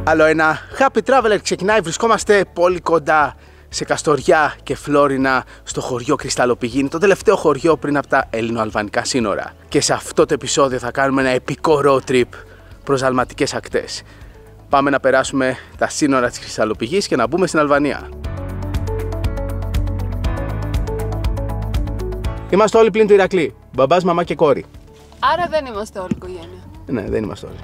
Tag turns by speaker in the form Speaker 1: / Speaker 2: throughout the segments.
Speaker 1: Άλλο ένα Happy Traveler ξεκινάει. Βρισκόμαστε πολύ κοντά σε Καστοριά και Φλόρινα, στο χωριό Κρυσταλλοπηγή. Είναι το τελευταίο χωριό πριν από τα ελληνοαλβανικά σύνορα. Και σε αυτό το επεισόδιο θα κάνουμε ένα επικό road trip προς αλματικές ακτές. Πάμε να περάσουμε τα σύνορα της Κρυσταλλοπηγής και να μπούμε στην Αλβανία. Είμαστε όλοι πλην του Ηρακλή. Μπαμπάς, μαμά και κόρη.
Speaker 2: Άρα δεν είμαστε όλοι οικογένεια.
Speaker 1: Ναι, δεν είμαστε όλοι.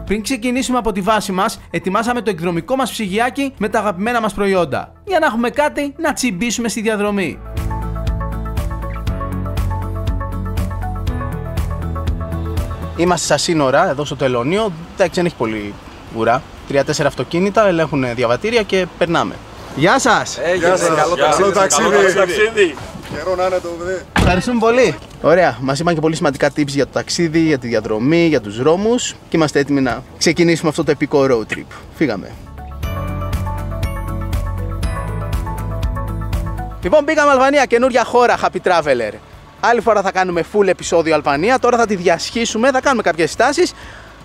Speaker 1: Πριν ξεκινήσουμε από τη βάση μας, ετοιμάσαμε το εκδρομικό μας ψυγιάκι με τα αγαπημένα μας προϊόντα, για να έχουμε κάτι να τσιμπήσουμε στη διαδρομή. Είμαστε στα σύνορα, εδώ στο Τελωνείο. Εντάξει, δεν έχει πολύ ουρά. 3-4 αυτοκίνητα, ελέγχουν διαβατήρια και περνάμε. Γεια σας!
Speaker 3: Γεια σας! Καλό ταξίδι! Καιρό να είναι το παιδί.
Speaker 1: Ευχαριστούμε πολύ. Ωραία, μας είπαν και πολύ σημαντικά tips για το ταξίδι, για τη διαδρομή, για τους δρόμους και είμαστε έτοιμοι να ξεκινήσουμε αυτό το επικό road trip. Φύγαμε. Λοιπόν, πήγαμε Αλβανία, καινούρια χώρα, Happy Traveler. Άλλη φορά θα κάνουμε full επεισόδιο Αλβανία, τώρα θα τη διασχίσουμε, θα κάνουμε κάποιες στάσεις,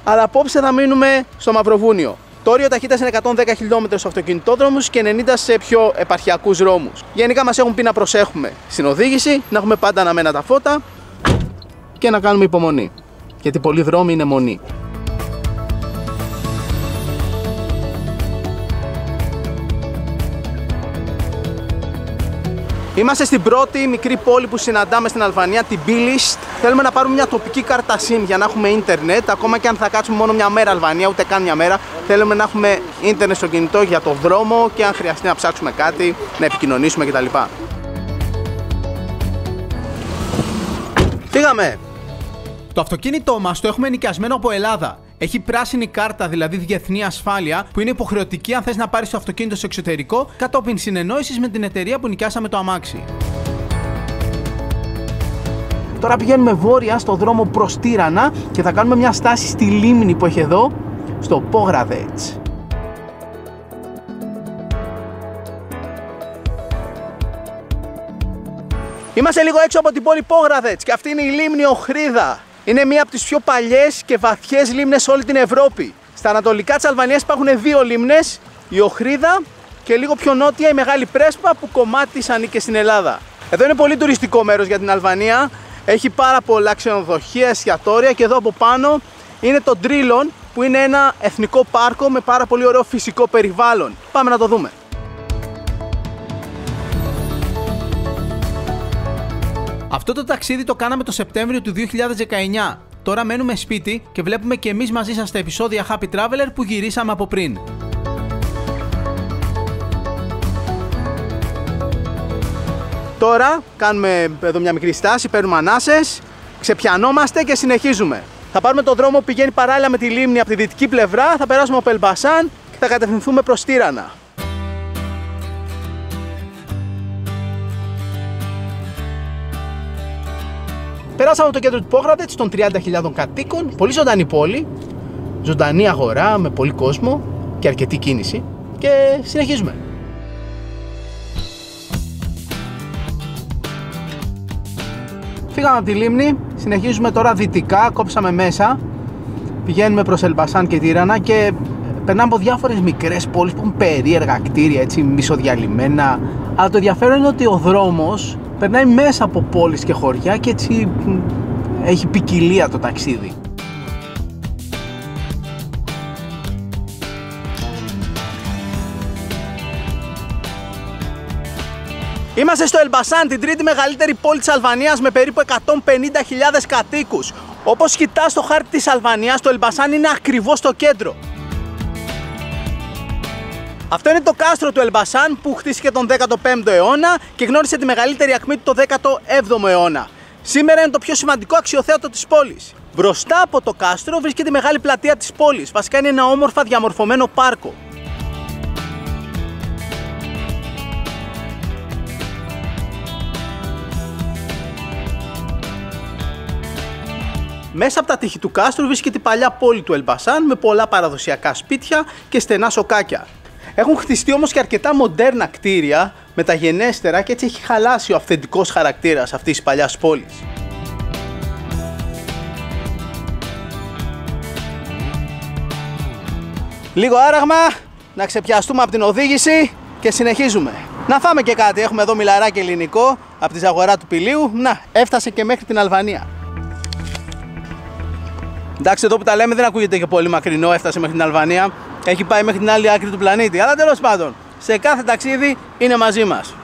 Speaker 1: αλλά απόψε θα μείνουμε στο Μαυροβούνιο. Το όριο ταχύτητας είναι 110 χιλιόμετρα στους αυτοκινητόδρομους και 90 σε πιο επαρχιακούς δρόμους. Γενικά μας έχουν πει να προσέχουμε στην οδήγηση, να έχουμε πάντα αναμένα τα φώτα και να κάνουμε υπομονή. Γιατί πολλοί δρόμοι είναι μονή. Είμαστε στην πρώτη μικρή πόλη που συναντάμε στην Αλβανία, την Πίλιστ. Θέλουμε να πάρουμε μια τοπική κάρτα SIM για να έχουμε ίντερνετ. Ακόμα και αν θα κάτσουμε μόνο μια μέρα Αλβανία, ούτε καν μια μέρα, θέλουμε να έχουμε ίντερνετ στο κινητό για το δρόμο και αν χρειαστεί να ψάξουμε κάτι, να επικοινωνήσουμε κτλ. Φύγαμε! Το αυτοκίνητό μας το έχουμε νοικιασμένο από Ελλάδα. Έχει πράσινη κάρτα, δηλαδή διεθνή ασφάλεια, που είναι υποχρεωτική αν θες να πάρεις το αυτοκίνητο στο εξωτερικό, κατόπιν συνεννόησης με την εταιρεία που νοικιάσαμε το αμάξι. Τώρα πηγαίνουμε βόρεια στο δρόμο προς Τύρανα και θα κάνουμε μια στάση στη λίμνη που έχει εδώ, στο Πόγραδετς. Είμαστε λίγο έξω από την πόλη Πόγραδετς και αυτή είναι η λίμνη Οχρίδα. Είναι μία από τις πιο παλιές και βαθιές λίμνες σε όλη την Ευρώπη. Στα ανατολικά της Αλβανίας υπάρχουν δύο λίμνες, η Οχρίδα και λίγο πιο νότια η Μεγάλη Πρέσπα που κομμάτι της ανήκε στην Ελλάδα. Εδώ είναι πολύ τουριστικό μέρος για την Αλβανία. Έχει πάρα πολλά ξενοδοχεία, εστιατόρια και εδώ από πάνω είναι το Τρίλον που είναι ένα εθνικό πάρκο με πάρα πολύ ωραίο φυσικό περιβάλλον. Πάμε να το δούμε. Αυτό το ταξίδι το κάναμε το Σεπτέμβριο του 2019. Τώρα μένουμε σπίτι και βλέπουμε και εμείς μαζί σας τα επεισόδια Happy Traveler που γυρίσαμε από πριν. Τώρα κάνουμε εδώ μια μικρή στάση, παίρνουμε ανάσες, ξεπιανόμαστε και συνεχίζουμε. Θα πάρουμε τον δρόμο που πηγαίνει παράλληλα με τη λίμνη από τη δυτική πλευρά, θα περάσουμε από Ελμπασάν και θα κατευθυνθούμε προς Τύρανα. Περάσαμε από το κέντρο του Πόγραδετς των 30.000 κατοίκων, πολύ ζωντανή πόλη, ζωντανή αγορά με πολύ κόσμο και αρκετή κίνηση και συνεχίζουμε. Φύγαμε από τη λίμνη, συνεχίζουμε τώρα δυτικά, κόψαμε μέσα, πηγαίνουμε προς Ελμπασάν και Τύρανα και περνάμε από διάφορες μικρές πόλεις που έχουν περίεργα κτίρια, έτσι μισοδιαλυμένα, αλλά το ενδιαφέρον είναι ότι ο δρόμος περνάει μέσα από πόλεις και χωριά και έτσι έχει ποικιλία το ταξίδι. Είμαστε στο Ελμπασάν, την τρίτη μεγαλύτερη πόλη της Αλβανίας με περίπου 150.000 κατοίκους. Όπως κοιτάς στο χάρτη της Αλβανίας, το Ελμπασάν είναι ακριβώς στο κέντρο. Αυτό είναι το κάστρο του Ελμπασάν που χτίστηκε τον 15ο αιώνα και γνώρισε τη μεγαλύτερη ακμή του το 17ο αιώνα. Σήμερα είναι το πιο σημαντικό αξιοθέατο της πόλης. Μπροστά από το κάστρο βρίσκεται η μεγάλη πλατεία της πόλης. Βασικά είναι ένα όμορφα διαμορφωμένο πάρκο. Μέσα από τα τείχη του κάστρου βρίσκεται η παλιά πόλη του Ελμπασάν με πολλά παραδοσιακά σπίτια και στενά σοκάκια. Έχουν χτιστεί όμως και αρκετά μοντέρνα κτίρια, μεταγενέστερα, και έτσι έχει χαλάσει ο αυθεντικός χαρακτήρας αυτής της παλιάς πόλης. Λίγο άραγμα, να ξεπιαστούμε από την οδήγηση και συνεχίζουμε. Να φάμε και κάτι. Έχουμε εδώ μιλαράκι ελληνικό από τη Ζαγορά του Πηλίου. Να, έφτασε και μέχρι την Αλβανία. Εντάξει, εδώ που τα λέμε δεν ακούγεται και πολύ μακρινό, έφτασε μέχρι την Αλβανία. Έχει πάει μέχρι την άλλη άκρη του πλανήτη. Αλλά τέλος πάντων, σε κάθε ταξίδι είναι μαζί μας.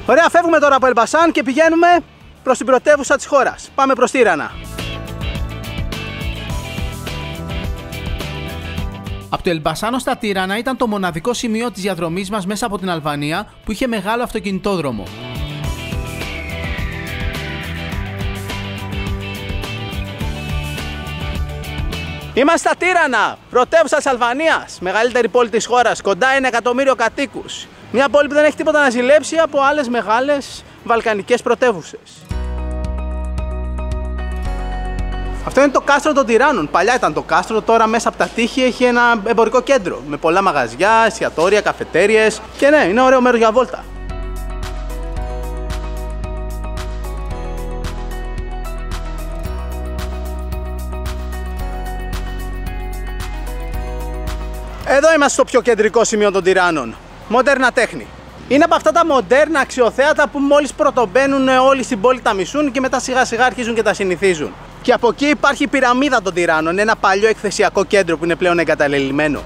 Speaker 1: Ωραία, φεύγουμε τώρα από Ελμπασάν και πηγαίνουμε προς την πρωτεύουσα της χώρας. Πάμε προς Τύρανα. Από το Ελμπασάνο στα Τύρανα ήταν το μοναδικό σημείο της διαδρομής μας μέσα από την Αλβανία που είχε μεγάλο αυτοκινητόδρομο. Είμαστε στα Τύρανα, πρωτεύουσα της Αλβανίας, μεγαλύτερη πόλη της χώρας, κοντά 1 εκατομμύριο κατοίκους. Μια πόλη που δεν έχει τίποτα να ζηλέψει από άλλες μεγάλες βαλκανικές πρωτεύουσες. Αυτό είναι το κάστρο των Τυράννων. Παλιά ήταν το κάστρο, τώρα μέσα από τα τείχη έχει ένα εμπορικό κέντρο με πολλά μαγαζιά, εστιατόρια, καφετέριες και ναι, είναι ωραίο μέρος για βόλτα. Εδώ είμαστε στο πιο κεντρικό σημείο των Τυράννων. Μοντέρνα τέχνη. Είναι από αυτά τα μοντέρνα αξιοθέατα που μόλις πρωτομπαίνουν όλοι στην πόλη τα μισούν και μετά σιγά σιγά αρχίζουν και τα συνηθίζουν. Και από εκεί υπάρχει η πυραμίδα των Τυράννων, ένα παλιό εκθεσιακό κέντρο που είναι πλέον εγκαταλελειμμένο.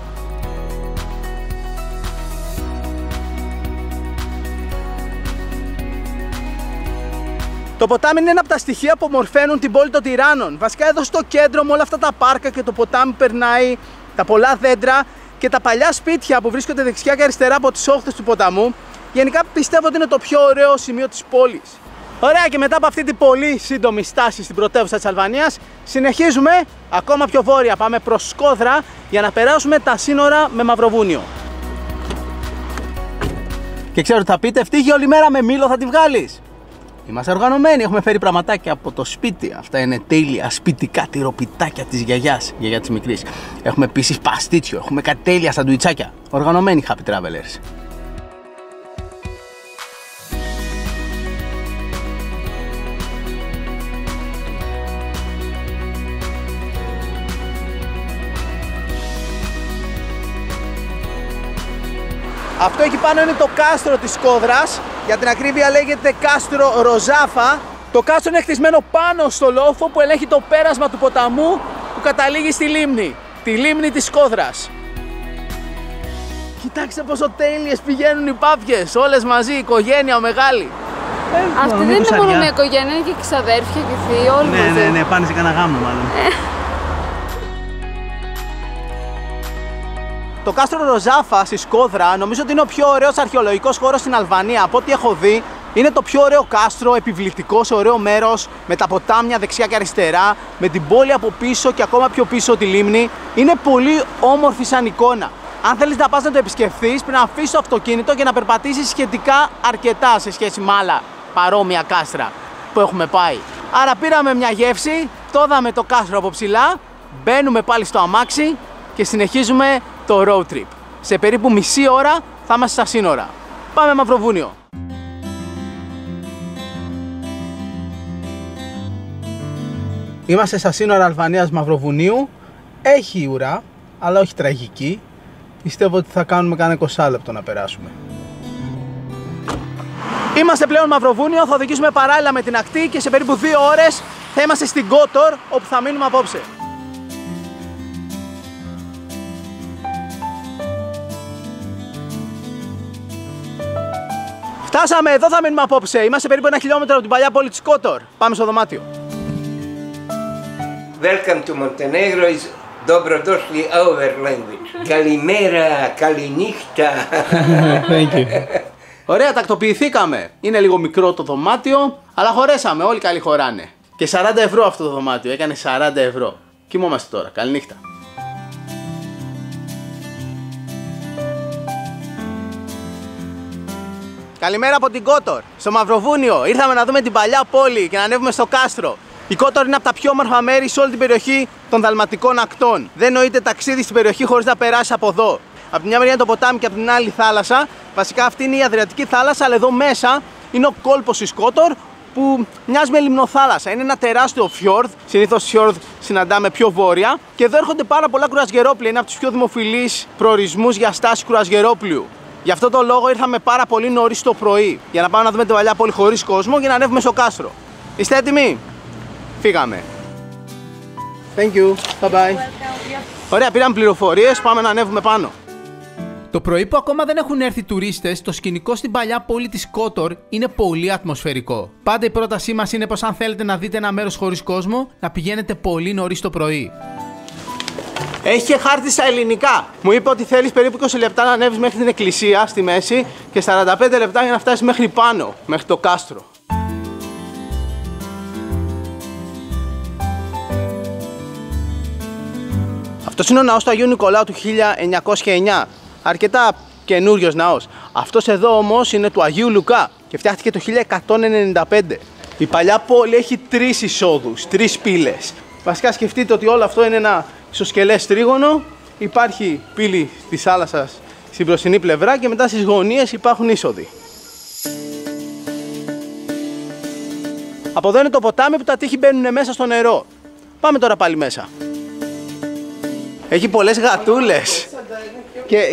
Speaker 1: Το ποτάμι είναι ένα από τα στοιχεία που ομορφαίνουν την πόλη των Τυράννων. Βασικά εδώ στο κέντρο με όλα αυτά τα πάρκα και το ποτάμι περνάει, τα πολλά δέντρα και τα παλιά σπίτια που βρίσκονται δεξιά και αριστερά από τις όχθες του ποταμού, γενικά πιστεύω ότι είναι το πιο ωραίο σημείο της πόλης. Ωραία, και μετά από αυτή την πολύ σύντομη στάση στην πρωτεύουσα της Αλβανίας, συνεχίζουμε ακόμα πιο βόρεια. Πάμε προς Σκόδρα για να περάσουμε τα σύνορα με Μαυροβούνιο. Και ξέρω ότι θα πείτε, ευτύχη όλη μέρα με μήλο θα τη βγάλεις. Είμαστε οργανωμένοι, έχουμε φέρει πραγματάκια από το σπίτι. Αυτά είναι τέλεια σπιτικά τυροπιτάκια της γιαγιάς, γιαγιά της μικρής. Έχουμε επίσης παστίτσιο, έχουμε κάτι τέλεια σαντουιτσάκια. Οργανωμένοι happy travelers. Αυτό εκεί πάνω είναι το κάστρο της Σκόδρας. Για την ακρίβεια λέγεται κάστρο Ροζάφα. Το κάστρο είναι χτισμένο πάνω στο λόφο που ελέγχει το πέρασμα του ποταμού που καταλήγει στη λίμνη. Τη λίμνη της Σκόδρας. Κοιτάξτε πόσο τέλειες πηγαίνουν οι πάπιες. Όλες μαζί, οικογένεια μεγάλη.
Speaker 2: Αυτή δεν είναι μόνο μια οικογένεια, είναι και ξαδέρφια και θείοι, όλοι μαζί.
Speaker 1: Ναι, πάνε σε κανένα γάμο μάλλον. Το κάστρο Ροζάφα στη Σκόδρα νομίζω ότι είναι ο πιο ωραίος αρχαιολογικός χώρος στην Αλβανία. Από ό,τι έχω δει, είναι το πιο ωραίο κάστρο, επιβλητικό σε ωραίο μέρος, με τα ποτάμια δεξιά και αριστερά, με την πόλη από πίσω και ακόμα πιο πίσω τη λίμνη. Είναι πολύ όμορφη σαν εικόνα. Αν θέλεις να πας να το επισκεφθείς, πρέπει να αφήσεις το αυτοκίνητο και να περπατήσεις σχετικά αρκετά σε σχέση με άλλα παρόμοια κάστρα που έχουμε πάει. Άρα πήραμε μια γεύση, το είδαμε το κάστρο από ψηλά, μπαίνουμε πάλι στο αμάξι και συνεχίζουμε το road trip. Σε περίπου μισή ώρα θα είμαστε στα σύνορα. Πάμε Μαυροβούνιο. Είμαστε στα σύνορα Αλβανίας Μαυροβουνίου. Έχει ουρά, αλλά όχι τραγική. Πιστεύω ότι θα κάνουμε κανένα 20 λεπτό να περάσουμε. Είμαστε πλέον Μαυροβούνιο, θα οδηγήσουμε παράλληλα με την ακτή και σε περίπου 2 ώρες θα είμαστε στην Κότορ, όπου θα μείνουμε απόψε. Φτάσαμε, εδώ θα μείνουμε απόψε. Είμαστε περίπου 1 χιλιόμετρο από την παλιά πόλη της Κότορ. Πάμε στο δωμάτιο.
Speaker 4: Welcome to Montenegro is dobrodošli our language. Kalimera, kalinihta.
Speaker 1: Thank you. Ωραία, τακτοποιηθήκαμε. Είναι λίγο μικρό το δωμάτιο, αλλά χωρέσαμε. Όλοι καλοί χωράνε. Και 40 ευρώ αυτό το δωμάτιο. Έκανε 40 ευρώ. Κοιμόμαστε τώρα. Καληνύχτα. Καλημέρα από την Κότορ, στο Μαυροβούνιο. Ήρθαμε να δούμε την παλιά πόλη και να ανέβουμε στο κάστρο. Η Κότορ είναι από τα πιο όμορφα μέρη σε όλη την περιοχή των Δαλματικών ακτών. Δεν νοείται ταξίδι στην περιοχή χωρίς να περάσει από εδώ. Από τη μια μεριά είναι το ποτάμι και από την άλλη θάλασσα. Βασικά αυτή είναι η Αδριατική θάλασσα, αλλά εδώ μέσα είναι ο κόλπος της Κότορ, που μοιάζει με λιμνοθάλασσα. Είναι ένα τεράστιο φιόρδ. Συνήθως φιόρδ συναντάμε πιο βόρεια. Και εδώ έρχονται πάρα πολλά κρουαζιερόπλια. Είναι από τους πιο δημοφιλείς προορισμούς για στάση κρουαζιερόπλιου. Γι' αυτό το λόγο ήρθαμε πάρα πολύ νωρίς το πρωί. Για να πάμε να δούμε την παλιά πόλη χωρίς κόσμο και να ανέβουμε στο κάστρο. Είστε έτοιμοι? Φύγαμε. Thank you. Bye bye. Ωραία, πήραμε πληροφορίες. Πάμε να ανέβουμε πάνω.
Speaker 5: Το πρωί που ακόμα δεν έχουν έρθει τουρίστες, το σκηνικό στην παλιά πόλη της Κότορ είναι πολύ ατμοσφαιρικό. Πάντα η πρότασή μας είναι πως αν θέλετε να δείτε ένα μέρος χωρίς κόσμο, να πηγαίνετε πολύ νωρίς το πρωί.
Speaker 1: Έχει και χάρτη στα ελληνικά. Μου είπε ότι θέλεις περίπου 20 λεπτά να ανέβεις μέχρι την εκκλησία στη μέση και 45 λεπτά για να φτάσεις μέχρι πάνω, μέχρι το κάστρο. Αυτός είναι ο ναός του Αγίου Νικολάου του 1909. Αρκετά καινούριος ναός. Αυτός εδώ όμως είναι του Αγίου Λουκά και φτιάχτηκε το 1195. Η παλιά πόλη έχει 3 εισόδους, 3 πύλες. Βασικά σκεφτείτε ότι όλο αυτό είναι ένα ισοσκελές τρίγωνο. Υπάρχει πύλη της θάλασσας στην μπροστινή πλευρά και μετά στις γωνίες υπάρχουν είσοδοι. Από εδώ είναι το ποτάμι που τα τείχη μπαίνουν μέσα στο νερό. Πάμε τώρα πάλι μέσα. Έχει πολλές γατούλες.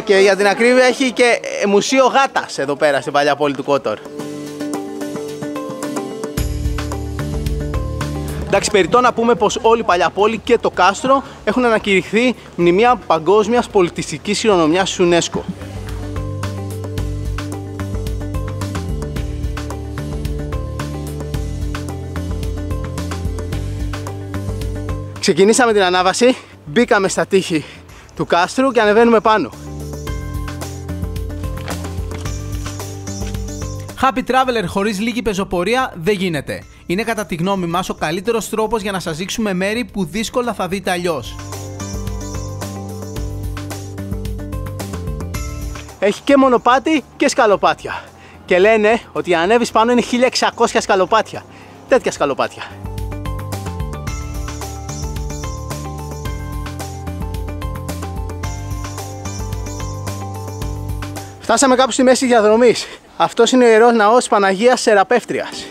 Speaker 1: Και για την ακρίβεια έχει και μουσείο γάτας εδώ πέρα στην παλιά πόλη του Κότορ. Εντάξει, περιττό να πούμε πως όλη η παλιά πόλη και το κάστρο έχουν ανακηρυχθεί μνημεία παγκόσμιας πολιτιστικής κληρονομιάς UNESCO. Ξεκινήσαμε την ανάβαση, μπήκαμε στα τείχη του κάστρου και ανεβαίνουμε πάνω.
Speaker 5: Happy Traveler χωρίς λίγη πεζοπορία δεν γίνεται. Είναι κατά τη γνώμη μας ο καλύτερος τρόπος για να σας δείξουμε μέρη που δύσκολα θα δείτε αλλιώς.
Speaker 1: Έχει και μονοπάτι και σκαλοπάτια. Και λένε ότι για να ανέβεις πάνω είναι 1600 σκαλοπάτια. Τέτοια σκαλοπάτια. Φτάσαμε κάπου στη μέση διαδρομής. Αυτός είναι ο Ιερός Ναός της Παναγίας Σεραπεύτριας.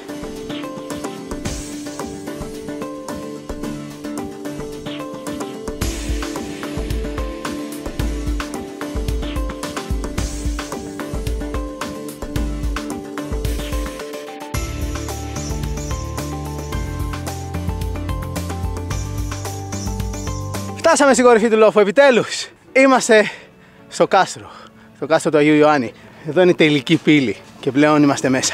Speaker 1: Φτάσαμε στην κορυφή του λόφου, επιτέλους! Είμαστε στο κάστρο. Το κάστρο του Αγίου Ιωάννη. Εδώ είναι η τελική πύλη και πλέον είμαστε μέσα.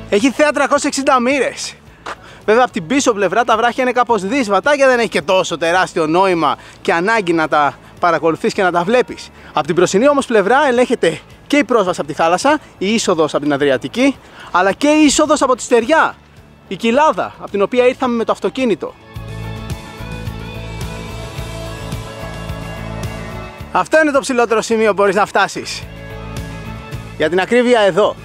Speaker 1: Έχει θέα 360 μοίρες. Βέβαια από την πίσω πλευρά τα βράχια είναι κάπως δύσβατα και δεν έχει και τόσο τεράστιο νόημα και ανάγκη να τα παρακολουθείς και να τα βλέπεις. Από την μπροστινή όμως πλευρά ελέγχεται και η πρόσβαση από τη θάλασσα, η είσοδος από την Αδριατική, αλλά και η είσοδος από τη στεριά, η κοιλάδα από την οποία ήρθαμε με το αυτοκίνητο. Αυτό είναι το ψηλότερο σημείο που μπορείς να φτάσεις. Για την ακρίβεια εδώ.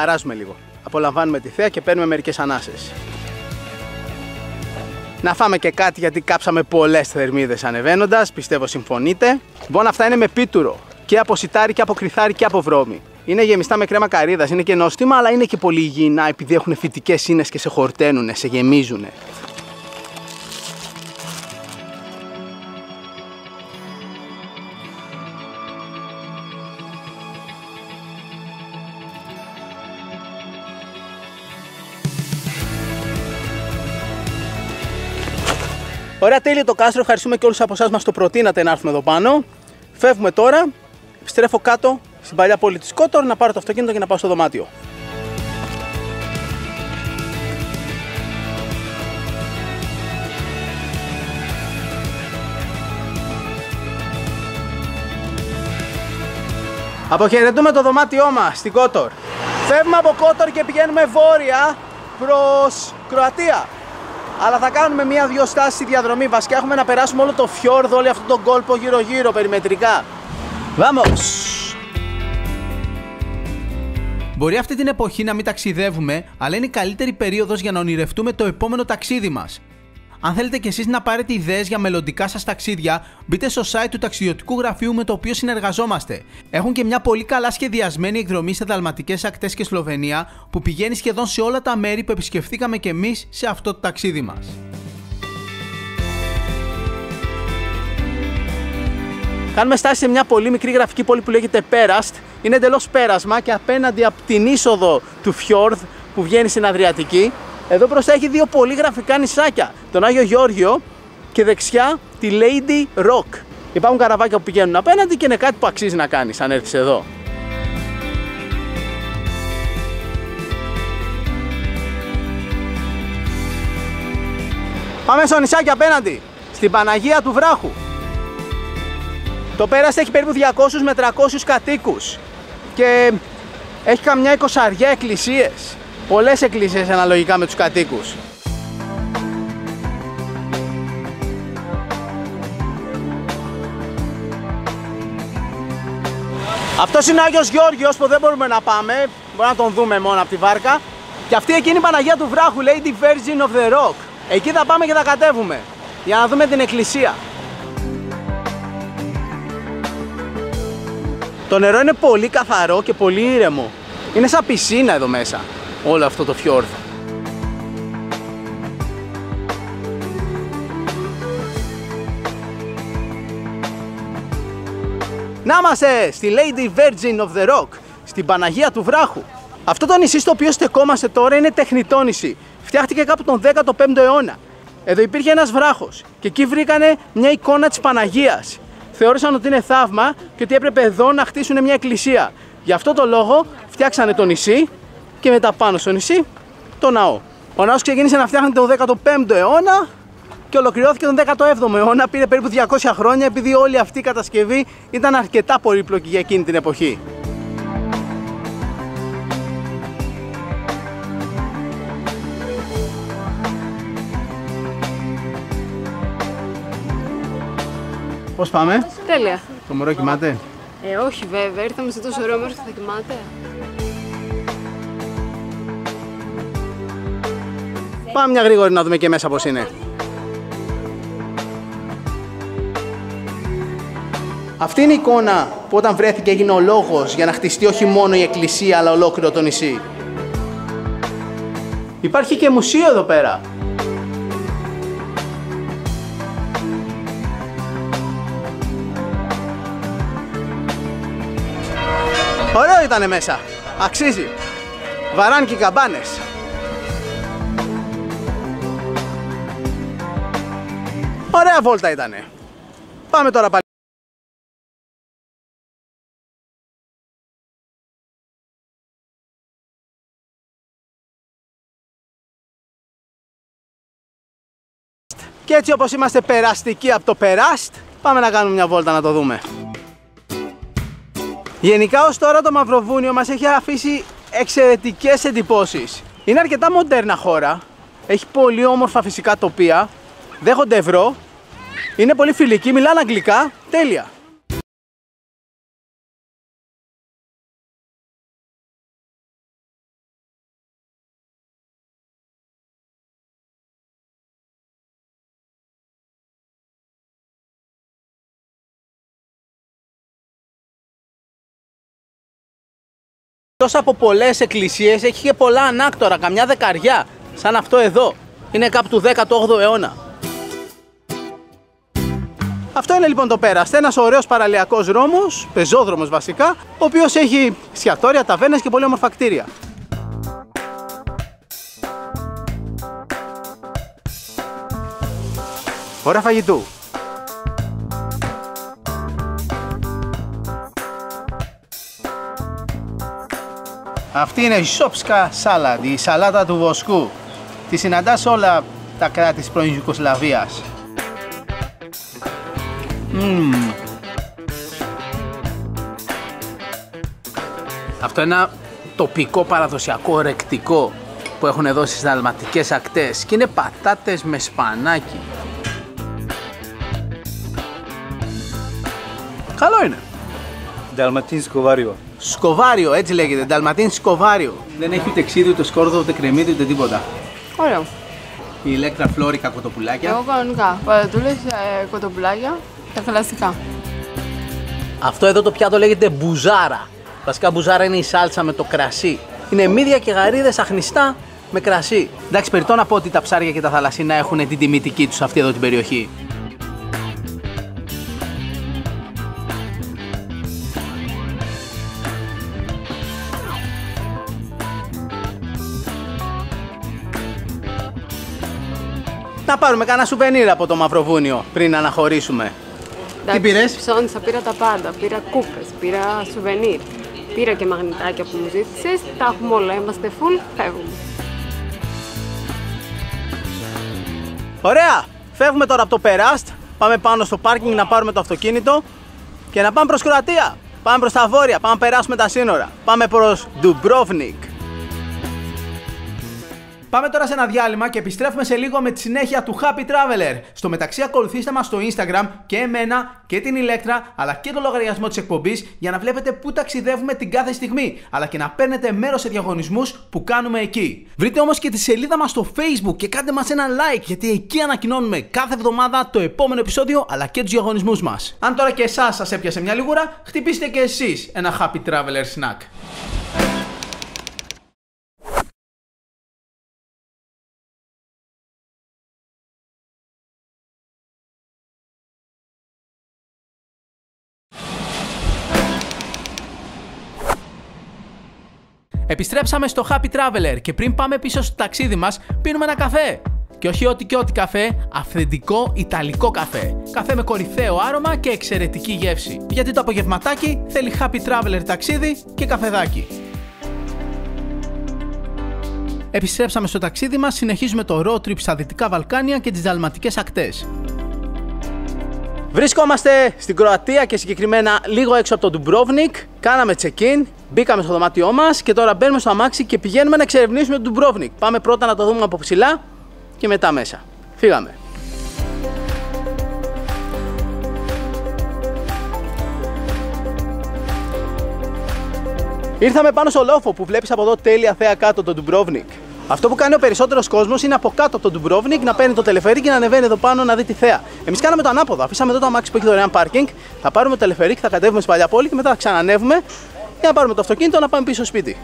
Speaker 1: Αράζουμε λίγο. Απολαμβάνουμε τη θέα και παίρνουμε μερικές ανάσες. Να φάμε και κάτι γιατί κάψαμε πολλές θερμίδες ανεβαίνοντας, πιστεύω συμφωνείτε. Λοιπόν, αυτά είναι με πίτουρο και από σιτάρι και από κρυθάρι και από βρώμη. Είναι γεμιστά με κρέμα καρύδας, είναι και νόστιμα, αλλά είναι και πολύ υγιεινά επειδή έχουν φυτικές ίνες και σε χορταίνουνε, σε γεμίζουνε. Ωραία, τέλειο το κάστρο. Ευχαριστούμε και όλους από εσάς μας το προτείνατε να έρθουμε εδώ πάνω. Φεύγουμε τώρα. Στρέφω κάτω στην παλιά πόλη της Κότορ να πάρω το αυτοκίνητο και να πάω στο δωμάτιο. Αποχαιρετούμε το δωμάτιό μας στην Κότορ. Φεύγουμε από Κότορ και πηγαίνουμε βόρεια προς Κροατία. Αλλά θα κάνουμε μία-δυο στάσεις στη διαδρομή. Βασικά έχουμε να περάσουμε όλο το φιόρδο, όλο αυτόν τον κόλπο γύρω-γύρω περιμετρικά. Βάμος!
Speaker 5: Μπορεί αυτή την εποχή να μην ταξιδεύουμε, αλλά είναι η καλύτερη περίοδος για να ονειρευτούμε το επόμενο ταξίδι μας. Αν θέλετε κι εσείς να πάρετε ιδέες για μελλοντικά σας ταξίδια, μπείτε στο site του ταξιδιωτικού γραφείου με το οποίο συνεργαζόμαστε. Έχουν και μια πολύ καλά σχεδιασμένη εκδρομή σε δαλματικές ακτές και Σλοβενία, που πηγαίνει σχεδόν σε όλα τα μέρη που επισκεφθήκαμε κι εμείς σε αυτό το ταξίδι μας.
Speaker 1: Κάνουμε στάση σε μια πολύ μικρή γραφική πόλη που λέγεται Πέραστ. Είναι εντελώς πέρασμα και απέναντι από την είσοδο του φιόρδ που βγαίνει στην Αδριατική. Εδώ μπροστά έχει δύο πολύ γραφικά νησάκια, τον Άγιο Γεώργιο και δεξιά τη Lady Rock. Υπάρχουν καραβάκια που πηγαίνουν απέναντι και είναι κάτι που αξίζει να κάνεις αν έρθεις εδώ. Πάμε στο νησάκι απέναντι, στην Παναγία του Βράχου. Το Πέραστ έχει περίπου 200 με 300 κατοίκους και έχει καμιά 20 εκκλησίες. Πολλές εκκλησίες αναλογικά με τους κατοίκους. Αυτός είναι ο Άγιος Γεώργιος που δεν μπορούμε να πάμε. Μπορούμε να τον δούμε μόνο από τη βάρκα. Και αυτή εκείνη η Παναγία του Βράχου, Lady Virgin of the Rock. Εκεί θα πάμε και θα κατέβουμε για να δούμε την εκκλησία. Το νερό είναι πολύ καθαρό και πολύ ήρεμο. Είναι σαν πισίνα εδώ μέσα, όλο αυτό το φιόρδο. Να είμαστε στη Lady Virgin of the Rock, στην Παναγία του Βράχου. Αυτό το νησί στο οποίο στεκόμαστε τώρα είναι τεχνητό νησί. Φτιάχτηκε κάπου τον 15ο αιώνα. Εδώ υπήρχε ένας βράχος και εκεί βρήκανε μια εικόνα της Παναγίας. Θεώρησαν ότι είναι θαύμα και ότι έπρεπε εδώ να χτίσουν μια εκκλησία. Γι' αυτό το λόγο φτιάξανε το νησί και μετά πάνω στο νησί το ναό. Ο ναός ξεκίνησε να φτιάχνεται τον 15ο αιώνα και ολοκληρώθηκε τον 17ο αιώνα. Πήρε περίπου 200 χρόνια επειδή όλη αυτή η κατασκευή ήταν αρκετά πολύπλοκη για εκείνη την εποχή. Πώς πάμε?
Speaker 2: Τέλεια.
Speaker 1: Το μωρό κοιμάται?
Speaker 2: Όχι βέβαια, ήρθαμε σε τόσο ωραίο μέρος και θα κοιμάται.
Speaker 1: Πάμε μια γρήγορη να δούμε και μέσα πώς είναι. Αυτή είναι η εικόνα που όταν βρέθηκε έγινε ο λόγος για να χτιστεί όχι μόνο η εκκλησία αλλά ολόκληρο το νησί. Υπάρχει και μουσείο εδώ πέρα. Ωραίο ήτανε μέσα. Αξίζει. Βαράν και καμπάνες. Ωραία βόλτα ήτανε. Πάμε τώρα πάλι. Και έτσι όπως είμαστε περαστικοί από το Περάστ, πάμε να κάνουμε μια βόλτα να το δούμε. Γενικά ως τώρα το Μαυροβούνιο μας έχει αφήσει εξαιρετικές εντυπώσεις. Είναι αρκετά μοντέρνα χώρα, έχει πολύ όμορφα φυσικά τοπία, δέχονται ευρώ, είναι πολύ φιλικοί, μιλάνε αγγλικά, τέλεια. Εκτός από πολλές εκκλησίες έχει και πολλά ανάκτορα, καμιά δεκαριά, σαν αυτό εδώ. Είναι κάπου του 18ου αιώνα. Αυτό είναι λοιπόν το Πέραστ, ένας ωραίος παραλιακός δρόμος, πεζόδρομος βασικά, ο οποίος έχει εστιατόρια, ταβέρνες και πολύ όμορφα κτίρια. Ώρα φαγητού. Αυτή είναι η Σόπσκα Σάλαντ, η σαλάτα του βοσκού. Τη συναντάς σε όλα τα κράτη της πρώην Ιουγκοσλαβίας. Αυτό είναι ένα
Speaker 5: τοπικό παραδοσιακό ορεκτικό που έχουν εδώ στις δαλματικές ακτές και είναι πατάτες με σπανάκι. Καλό είναι.
Speaker 6: Dalmatin σκοβάριο.
Speaker 5: Σκοβάριο, έτσι λέγεται. Dalmatin σκοβάριο. Δεν έχει ούτε ξύδι, ούτε σκόρδο, ούτε κρεμμύδι, ούτε τίποτα.
Speaker 2: Ωραίο.
Speaker 5: Η Ηλέκτρα Φλόρικα κοτοπουλάκια.
Speaker 2: Εγώ κανονικά. Πατατούλες, κοτοπουλάκια και θελαστικά.
Speaker 5: Αυτό εδώ το πιάτο λέγεται μπουζάρα. Βασικά μπουζάρα είναι η σάλτσα με το κρασί. Είναι μύδια και γαρίδες αχνιστά με κρασί. Εντάξει, περιττό να πω ότι τα ψάρια και τα θαλασσινά έχουν την τιμητική τους σε αυτή εδώ την περιοχή. Να πάρουμε κανένα σουβενίρ από το Μαυροβούνιο πριν να αναχωρήσουμε. Τι πήρες?
Speaker 2: Ψώνισα, πήρα τα πάντα. Πήρα κούπες, πήρα σουβενίρ. Πήρα και μαγνητάκια που μου ζήτησες. Τα έχουμε όλα. Είμαστε full. Φεύγουμε.
Speaker 5: Ωραία! Φεύγουμε τώρα από το Περάστ. Πάμε πάνω στο πάρκινγκ να πάρουμε το αυτοκίνητο και να πάμε προς Κροατία. Πάμε προς τα βόρεια. Πάμε να περάσουμε τα σύνορα. Πάμε προς Ντουμπρόβνικ. Πάμε τώρα σε ένα διάλειμμα και επιστρέφουμε σε λίγο με τη συνέχεια του Happy Traveler. Στο μεταξύ ακολουθήστε μας στο Instagram και εμένα και την Ηλέκτρα αλλά και το λογαριασμό της εκπομπής για να βλέπετε πού ταξιδεύουμε την κάθε στιγμή αλλά και να παίρνετε μέρος σε διαγωνισμούς που κάνουμε εκεί. Βρείτε όμως και τη σελίδα μας στο Facebook και κάντε μας ένα like γιατί εκεί ανακοινώνουμε κάθε εβδομάδα το επόμενο επεισόδιο αλλά και τους διαγωνισμούς μας. Αν τώρα και εσάς σας έπιασε μια λιγούρα, χτυπήστε και εσείς ένα Happy Traveler snack. Επιστρέψαμε στο Happy Traveler και πριν πάμε πίσω στο ταξίδι μας πίνουμε ένα καφέ. Και όχι ό,τι και ό,τι καφέ, αυθεντικό ιταλικό καφέ. Καφέ με κορυφαίο άρωμα και εξαιρετική γεύση. Γιατί το απογευματάκι θέλει Happy Traveler ταξίδι και καφεδάκι. Επιστρέψαμε στο ταξίδι μας, συνεχίζουμε το road trip στα Δυτικά Βαλκάνια και τις Δαλματικές ακτές. Βρισκόμαστε στην Κροατία και συγκεκριμένα λίγο έξω από το Ντουμπρόβνικ. Κάναμε check-in, μπήκαμε στο δωμάτιό μας και τώρα μπαίνουμε στο αμάξι και πηγαίνουμε να εξερευνήσουμε το Ντουμπρόβνικ. Πάμε πρώτα να το δούμε από ψηλά και μετά μέσα. Φύγαμε. Ήρθαμε πάνω στο λόφο που βλέπεις από εδώ τέλεια θέα κάτω το Ντουμπρόβνικ. Αυτό που κάνει ο περισσότερος κόσμος είναι από κάτω από το Ντουμπρόβνικ να παίρνει το τελεφερίκ και να ανεβαίνει εδώ πάνω να δει τη θέα. Εμείς κάναμε το ανάποδο. Αφήσαμε εδώ το αμάξι που έχει δωρεάν πάρκινγκ. Θα πάρουμε το τελεφερίκ, θα κατέβουμε στην παλιά πόλη και μετά θα ξανανεύουμε για να πάρουμε το αυτοκίνητο να πάμε πίσω σπίτι.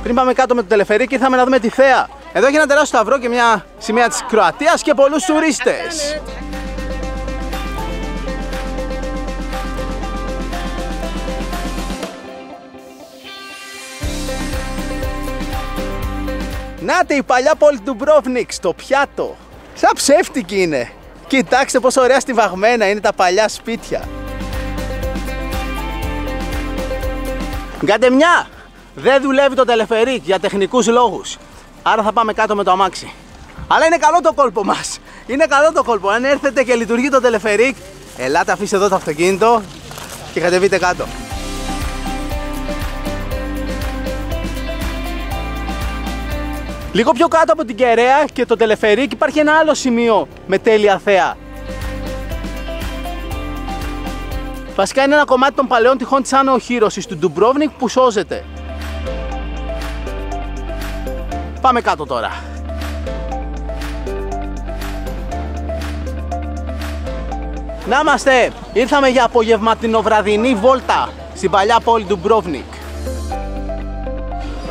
Speaker 5: Πριν πάμε κάτω με το τελεφερίκ, ήρθαμε να δούμε τη θέα. Εδώ έχει ένα τεράστιο σταυρό και μια σημαία της Κροατίας και πολλούς τουρίστες. Νάτε η παλιά πόλη του Ντουμπρόβνικ στο πιάτο. Σαν ψεύτικη είναι. Κοιτάξτε πόσο ωραία στιβαγμένα είναι τα παλιά σπίτια. Κάντε μια! Δεν δουλεύει το τελεφερίκ για τεχνικούς λόγους. Άρα θα πάμε κάτω με το αμάξι. Αλλά είναι καλό το κόλπο μας. Είναι καλό το κόλπο. Αν έρθετε και λειτουργεί το τελεφερίκ, ελάτε αφήστε εδώ το αυτοκίνητο και κατεβείτε κάτω. Λίγο πιο κάτω από την κεραία και το τελεφερίκ υπάρχει ένα άλλο σημείο με τέλεια θέα. Βασικά είναι ένα κομμάτι των παλαιών τυχών της άνω οχύρωσης του Ντουμπρόβνικ που σώζεται. Πάμε κάτω τώρα. Να είμαστε! Ήρθαμε για απογευματινοβραδινή βόλτα στην παλιά πόλη Ντουμπρόβνικ.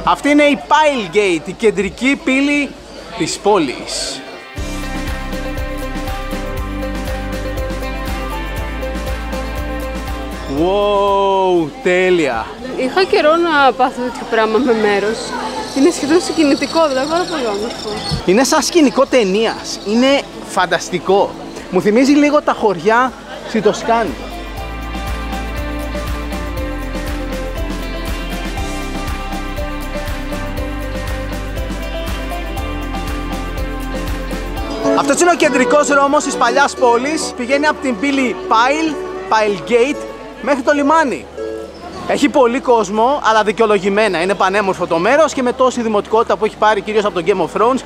Speaker 5: Αυτή είναι η Pilegate, η κεντρική πύλη της πόλης. Wow, τέλεια!
Speaker 2: Είχα καιρό να πάθω τέτοιο πράγμα με μέρος. Είναι σχεδόν συγκινητικό, δηλαδή πάρα πολύ όμορφο.
Speaker 5: Είναι σαν σκηνικό ταινίας. Είναι φανταστικό. Μου θυμίζει λίγο τα χωριά στη Τοσκάνη. Αυτός είναι ο κεντρικός δρόμος της παλιάς πόλης. Πηγαίνει από την πύλη Πάιλ
Speaker 1: Pilegate μέχρι το λιμάνι. Έχει πολύ κόσμο, αλλά δικαιολογημένα. Είναι πανέμορφο το μέρος και με τόση δημοτικότητα που έχει πάρει κυρίως από το Game of Thrones,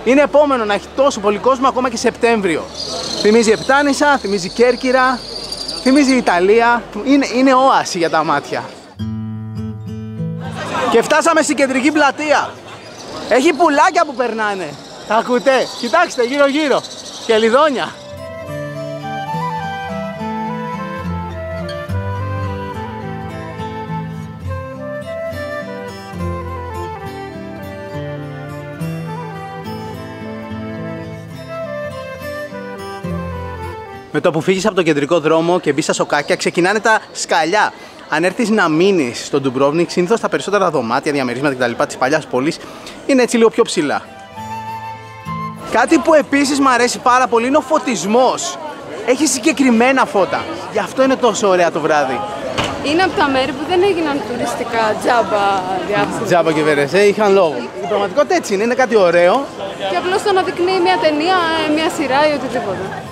Speaker 1: είναι επόμενο να έχει τόσο πολύ κόσμο ακόμα και Σεπτέμβριο. Θυμίζει Επτάνησα, θυμίζει Κέρκυρα, θυμίζει Ιταλία. Είναι όαση για τα μάτια. Και φτάσαμε στην κεντρική πλατεία. Έχει πουλάκια που περνάνε. Τα ακούτε? Κοιτάξτε γύρω γύρω. Και λιδόνια. Με το που φύγεις από τον κεντρικό δρόμο και μπεις στα σοκάκια, ξεκινάνε τα σκαλιά. Αν έρθεις να μείνεις στον Ντουμπρόβνικ, συνήθως τα περισσότερα δωμάτια, διαμερίσματα κτλ. Της παλιάς πόλης είναι έτσι λίγο πιο ψηλά. Κάτι που επίσης μου αρέσει πάρα πολύ είναι ο φωτισμός. Έχει συγκεκριμένα φώτα. Γι' αυτό είναι τόσο ωραία το βράδυ.
Speaker 2: Είναι από τα μέρη που δεν έγιναν τουριστικά τζάμπα διάφορα.
Speaker 1: Τζάμπα και βερεσέ, είχαν λόγο. Η πραγματικότητα έτσι είναι κάτι ωραίο.
Speaker 2: Και απλώς το αναδεικνύει μια ταινία, μια σειρά ή οτιδήποτε.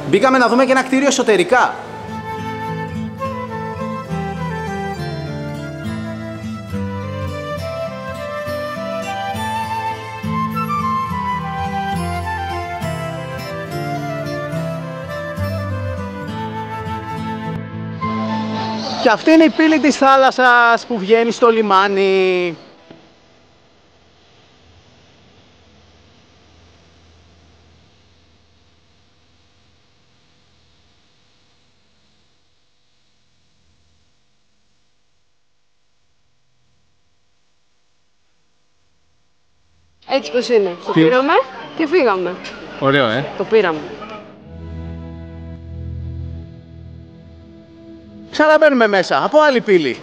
Speaker 1: Μπήκαμε να δούμε και ένα κτίριο εσωτερικά. Και αυτή είναι η πύλη της θάλασσας που βγαίνει στο λιμάνι.
Speaker 2: Έτσι πως είναι. Το πήραμε και φύγαμε.
Speaker 1: Ωραίο,
Speaker 2: Το πήραμε.
Speaker 1: Ξαναμπαίνουμε μέσα, από άλλη πύλη.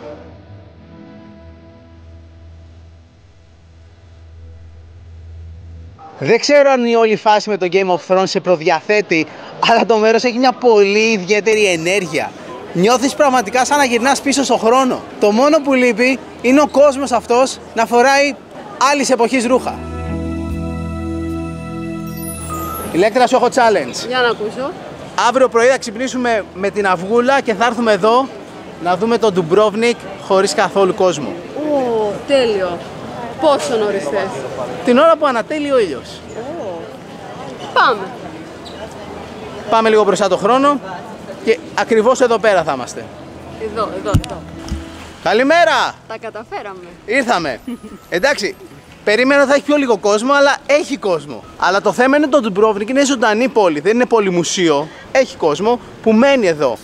Speaker 1: Δεν ξέρω αν η όλη φάση με το Game of Thrones σε προδιαθέτει, αλλά το μέρος έχει μια πολύ ιδιαίτερη ενέργεια. Νιώθεις πραγματικά σαν να γυρνάς πίσω στον χρόνο. Το μόνο που λείπει είναι ο κόσμος αυτός να φοράει άλλης εποχής ρούχα. Ηλέκτρα, σου έχω challenge.
Speaker 2: Για να ακούσω.
Speaker 1: Αύριο πρωί θα ξυπνήσουμε με την αυγούλα και θα έρθουμε εδώ να δούμε τον Ντουμπρόβνικ χωρίς καθόλου κόσμο.
Speaker 2: Ω, τέλειο. Πόσο νωρίς θες?
Speaker 1: Την ώρα που ανατέλει ο ήλιος.
Speaker 2: Πάμε.
Speaker 1: Πάμε λίγο μπροστά το χρόνο και ακριβώς εδώ πέρα θα είμαστε.
Speaker 2: Εδώ.
Speaker 1: Καλημέρα!
Speaker 2: Τα καταφέραμε.
Speaker 1: Ήρθαμε. Εντάξει, περίμενα θα έχει πιο λίγο κόσμο, αλλά έχει κόσμο. Αλλά το θέμα είναι το Ντουμπρόβνικ είναι ζωντανή πόλη, δεν είναι πόλη μουσείο. Έχει κόσμο που μένει εδώ.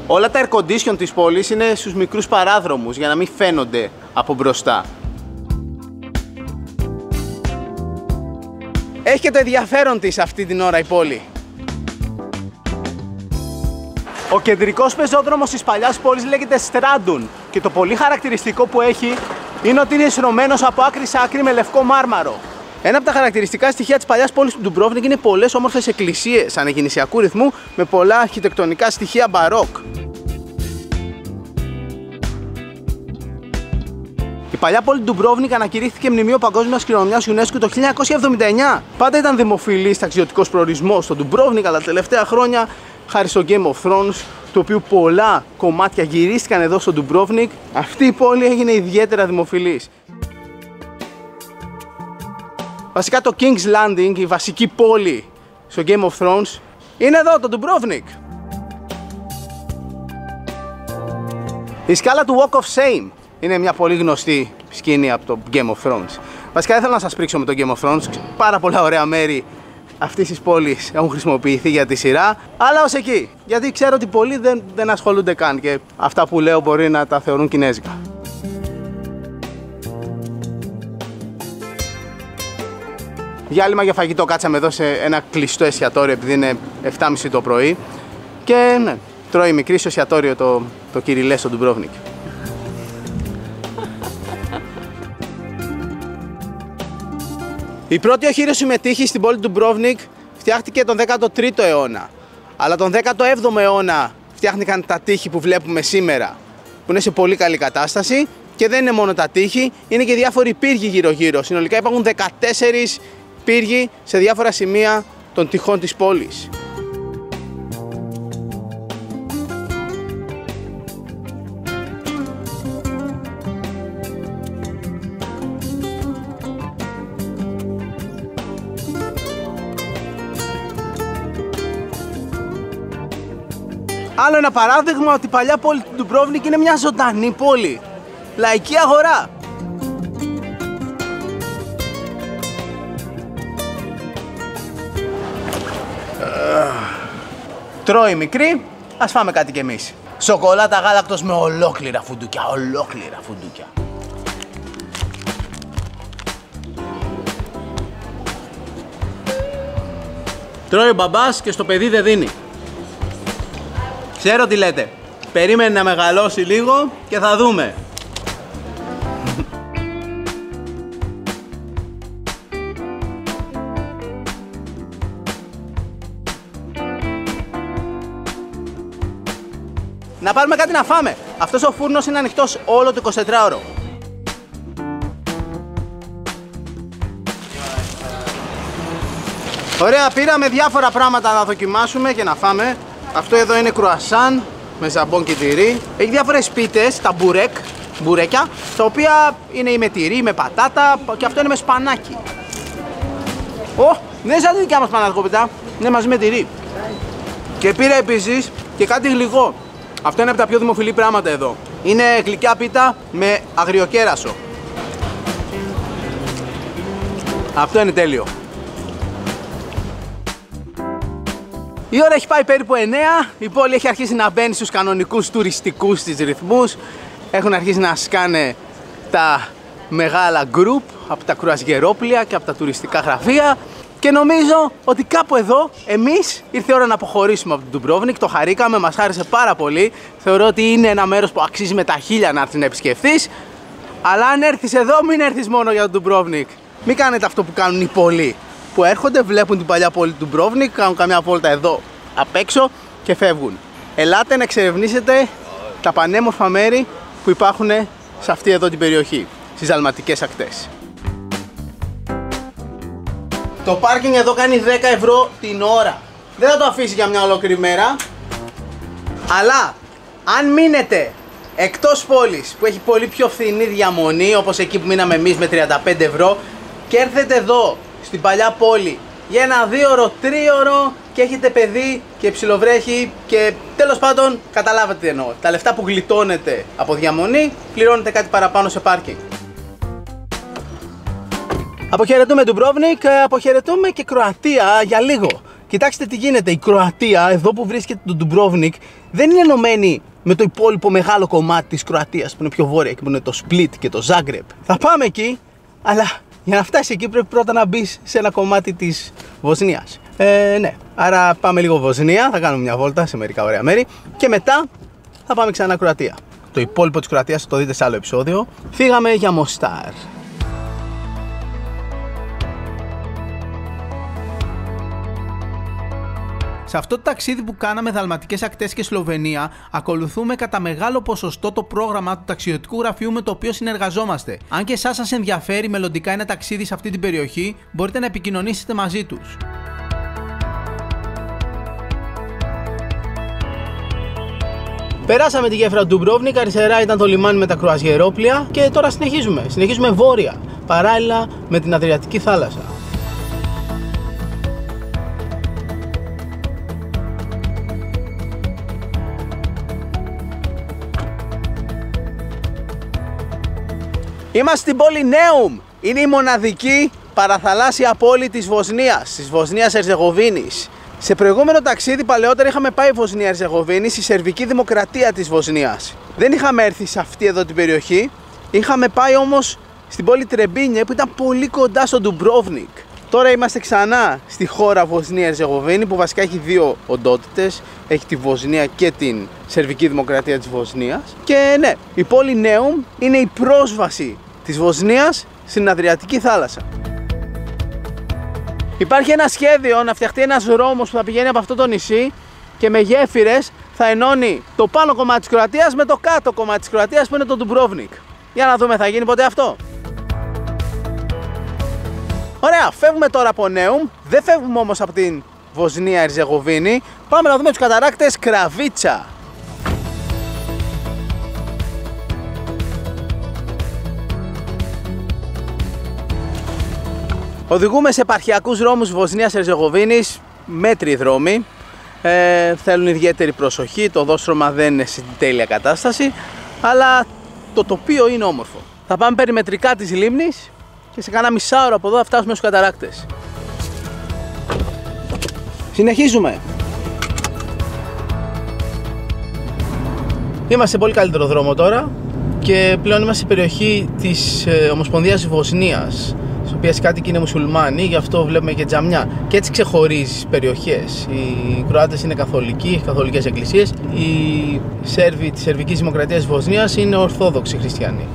Speaker 1: Όλα τα air condition της πόλης είναι στους μικρούς παράδρομους για να μην φαίνονται από μπροστά. Έχει και το ενδιαφέρον της αυτή την ώρα η πόλη. Ο κεντρικός πεζόδρομος της παλιάς πόλης λέγεται Strandon και το πολύ χαρακτηριστικό που έχει είναι ότι είναι στρωμένος από άκρη σε άκρη με λευκό μάρμαρο. Ένα από τα χαρακτηριστικά στοιχεία της παλιάς πόλης του Ντουμπρόβνικ είναι πολλές όμορφες εκκλησίες ανεκκινησιακού ρυθμού με πολλά αρχιτεκτονικά στοιχεία μπαρόκ. Η παλιά πόλη του Ντουμπρόβνικ ανακηρύχθηκε μνημείο παγκόσμιας κληρονομιάς UNESCO το 1979. Πάντα ήταν δημοφιλής ταξιδιωτικός προορισμός στο Ντουμπρόβνικ, αλλά τα τελευταία χρόνια, χάρη στο Game of Thrones, του οποίου πολλά κομμάτια γυρίστηκαν εδώ στο Ντουμπρόβνικ, αυτή η πόλη έγινε ιδιαίτερα δημοφιλής. Βασικά το King's Landing, η βασική πόλη στο Game of Thrones, είναι εδώ, το Ντουμπρόβνικ. Η σκάλα του Walk of Shame είναι μια πολύ γνωστή σκηνή από το Game of Thrones. Βασικά δεν θέλω να σας πρίξω με το Game of Thrones, πάρα πολλά ωραία μέρη αυτής της πόλης έχουν χρησιμοποιηθεί για τη σειρά, αλλά ως εκεί, γιατί ξέρω ότι πολλοί δεν ασχολούνται καν και αυτά που λέω μπορεί να τα θεωρούν κινέζικα. Διάλειμμα για φαγητό, κάτσαμε εδώ σε ένα κλειστό εστιατόριο επειδή είναι 7.30 το πρωί και ναι, τρώει μικρή στο εστιατόριο το Κυριλέ στο Ντουμπρόβνικ. Η πρώτη οχύρωση με τείχη στην πόλη του Ντουμπρόβνικ φτιάχτηκε τον 13ο αιώνα. Αλλά τον 17ο αιώνα φτιάχτηκαν τα τείχη που βλέπουμε σήμερα, που είναι σε πολύ καλή κατάσταση Και δεν είναι μόνο τα τείχη, είναι και διάφοροι πύργοι γύρω-γύρω. Συνολικά υπάρχουν 14 πύργοι σε διάφορα σημεία των τυχών της πόλης. Άλλο ένα παράδειγμα ότι η παλιά πόλη του Ντουμπρόβνικ είναι μια ζωντανή πόλη. Λαϊκή αγορά. Τρώει μικρή, ας φάμε κάτι κι εμείς. Σοκολάτα γάλακτος με ολόκληρα φουντούκια, ολόκληρα φουντούκια. Τρώει ο μπαμπάς και στο παιδί δεν δίνει. Ξέρω τι λέτε. Περίμενε να μεγαλώσει λίγο και θα δούμε. Να πάρουμε κάτι να φάμε. Αυτός ο φούρνος είναι ανοιχτός όλο το 24ωρο. Ωραία, πήραμε διάφορα πράγματα να δοκιμάσουμε και να φάμε. Αυτό εδώ είναι κρουασάν με ζαμπόν και τυρί. Έχει διάφορες πίτες, τα μπουρέκια, τα οποία είναι ή με τυρί, με πατάτα και αυτό είναι με σπανάκι. Δεν είναι σαν τη δικιά μας παναδικόπιτα, είναι μαζί με τυρί. Και πήρα επίσης και κάτι γλυκό. Αυτό είναι από τα πιο δημοφιλή πράγματα εδώ. Είναι γλυκιά πίτα με αγριοκέρασο. Αυτό είναι τέλειο. Η ώρα έχει πάει περίπου 9, η πόλη έχει αρχίσει να μπαίνει στους κανονικούς τουριστικούς της ρυθμούς. Έχουν αρχίσει να σκάνε τα μεγάλα γκρουπ από τα κρουαζιερόπλια και από τα τουριστικά γραφεία. Και νομίζω ότι κάπου εδώ εμείς ήρθε η ώρα να αποχωρήσουμε από τον Ντουμπρόβνικ. Το χαρήκαμε, μας χάρισε πάρα πολύ. Θεωρώ ότι είναι ένα μέρος που αξίζει με τα χίλια να έρθεις να επισκεφθείς. Αλλά αν έρθεις εδώ, μην έρθεις μόνο για τον Ντουμπρόβνικ. Μην κάνετε αυτό που κάνουν οι πολλοί. Που έρχονται, βλέπουν την παλιά πόλη του Ντουμπρόβνικ, κάνουν καμιά βόλτα εδώ απ' έξω και φεύγουν. Ελάτε να εξερευνήσετε τα πανέμορφα μέρη που υπάρχουν σε αυτή εδώ την περιοχή, στις Δαλματικές ακτές. Το πάρκινγκ εδώ κάνει 10 ευρώ την ώρα. Δεν θα το αφήσει για μια ολόκληρη μέρα. Αλλά αν μείνετε εκτός πόλης που έχει πολύ πιο φθηνή διαμονή, όπως εκεί που μείναμε εμείς με 35 ευρώ, και έρθετε εδώ στην παλιά πόλη για ένα 2ωρο, 3ωρο και έχετε παιδί και ψιλοβρέχει και τέλος πάντων καταλάβατε τι εννοώ. Τα λεφτά που γλιτώνετε από διαμονή πληρώνετε κάτι παραπάνω σε πάρκινγκ. Αποχαιρετούμε Ντουμπρόβνικ, αποχαιρετούμε και Κροατία για λίγο. Κοιτάξτε τι γίνεται, η Κροατία εδώ που βρίσκεται το Ντουμπρόβνικ δεν είναι ενωμένη με το υπόλοιπο μεγάλο κομμάτι της Κροατίας που είναι πιο βόρεια και που είναι το Σπλίτ και το Ζάγκρεπ. Θα πάμε εκεί, αλλά για να φτάσει εκεί πρέπει πρώτα να μπεις σε ένα κομμάτι της Βοσνίας. Ναι, άρα πάμε λίγο Βοσνία, θα κάνουμε μια βόλτα σε μερικά ωραία μέρη και μετά θα πάμε ξανά Κροατία. Το υπόλοιπο της Κροατίας θα το δείτε σε άλλο επεισόδιο. Φύγαμε για Μοστάρ.
Speaker 5: Σε αυτό το ταξίδι που κάναμε Δαλματικές Ακτές και Σλοβενία, ακολουθούμε κατά μεγάλο ποσοστό το πρόγραμμα του ταξιδιωτικού γραφείου με το οποίο συνεργαζόμαστε. Αν και εσάς σας ενδιαφέρει μελλοντικά ένα ταξίδι σε αυτή την περιοχή, μπορείτε να επικοινωνήσετε μαζί τους.
Speaker 1: Περάσαμε τη γέφυρα του Ντουμπρόβνικ, αριστερά ήταν το λιμάνι με τα κρουαζιερόπλια και τώρα συνεχίζουμε βόρεια, παράλληλα με την Αδριατική θάλασσα. Είμαστε στην πόλη Νέουμ. Είναι η μοναδική παραθαλάσσια πόλη της Βοσνίας, της Βοσνίας Ερζεγοβίνης. Σε προηγούμενο ταξίδι παλαιότερα είχαμε πάει Βοσνία Ερζεγοβίνη, στη Σερβική Δημοκρατία της Βοσνίας. Δεν είχαμε έρθει σε αυτή εδώ την περιοχή, είχαμε πάει όμως στην πόλη Τρεμπίνιε που ήταν πολύ κοντά στο Ντουμπρόβνικ. Τώρα είμαστε ξανά στη χώρα Βοσνία Ερζεγοβίνη που βασικά έχει δύο οντότητες, έχει τη Βοσνία και την Σερβική Δημοκρατία της Βοσνίας. Και ναι, η πόλη Νέουμ είναι η πρόσβαση της Βοσνίας στην Αδριατική θάλασσα. Υπάρχει ένα σχέδιο να φτιαχτεί ένας δρόμος που θα πηγαίνει από αυτό το νησί και με γέφυρες θα ενώνει το πάνω κομμάτι της Κροατίας με το κάτω κομμάτι της Κροατίας που είναι το Ντουμπρόβνικ. Για να δούμε, θα γίνει ποτέ αυτό? Ωραία, φεύγουμε τώρα από Νέουμ, δεν φεύγουμε όμως από την Βοσνία Ερζεγοβίνη. Πάμε να δούμε τους καταράκτες Κραβίτσα. Οδηγούμε σε επαρχιακούς δρόμους Βοσνίας Ερζεγοβίνης, μέτριοι δρόμοι. Θέλουν ιδιαίτερη προσοχή, το οδόστρωμα δεν είναι σε τέλεια κατάσταση, αλλά το τοπίο είναι όμορφο. Θα πάμε περιμετρικά της λίμνης και σε κάνα μισάωρο από εδώ θα φτάσουμε στους καταράκτες. Συνεχίζουμε. Είμαστε σε πολύ καλύτερο δρόμο τώρα και πλέον είμαστε σε περιοχή της Ομοσπονδίας Βοσνίας, στις οποίες κάτοικοι είναι μουσουλμάνοι, γι' αυτό βλέπουμε και τζαμιά. Και έτσι ξεχωρίζει περιοχές. Οι Κροάτες είναι καθολικοί, έχει καθολικές εκκλησίες. Οι Σέρβοι της Σερβικής Δημοκρατίας της Βοσνίας είναι ορθόδοξοι χριστιανοί.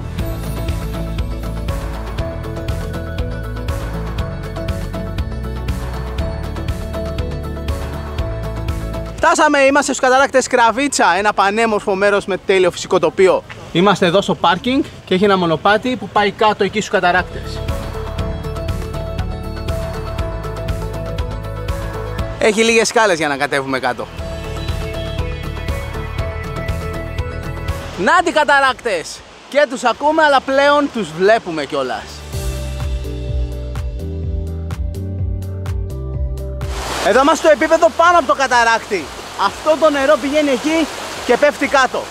Speaker 1: Φτάσαμε, είμαστε στους καταράκτες Κραβίτσα, ένα πανέμορφο μέρος με τέλειο φυσικό τοπίο. Είμαστε εδώ στο πάρκινγκ και έχει ένα μονοπάτι που πάει κάτω εκεί στους καταράκτες. Έχει λίγες σκάλες για να κατέβουμε κάτω. Νάτι καταράκτες! Και τους ακούμε, αλλά πλέον τους βλέπουμε κιόλας. Εδώ είμαστε στο επίπεδο πάνω από το καταράκτη. Αυτό το νερό πηγαίνει εκεί και πέφτει κάτω.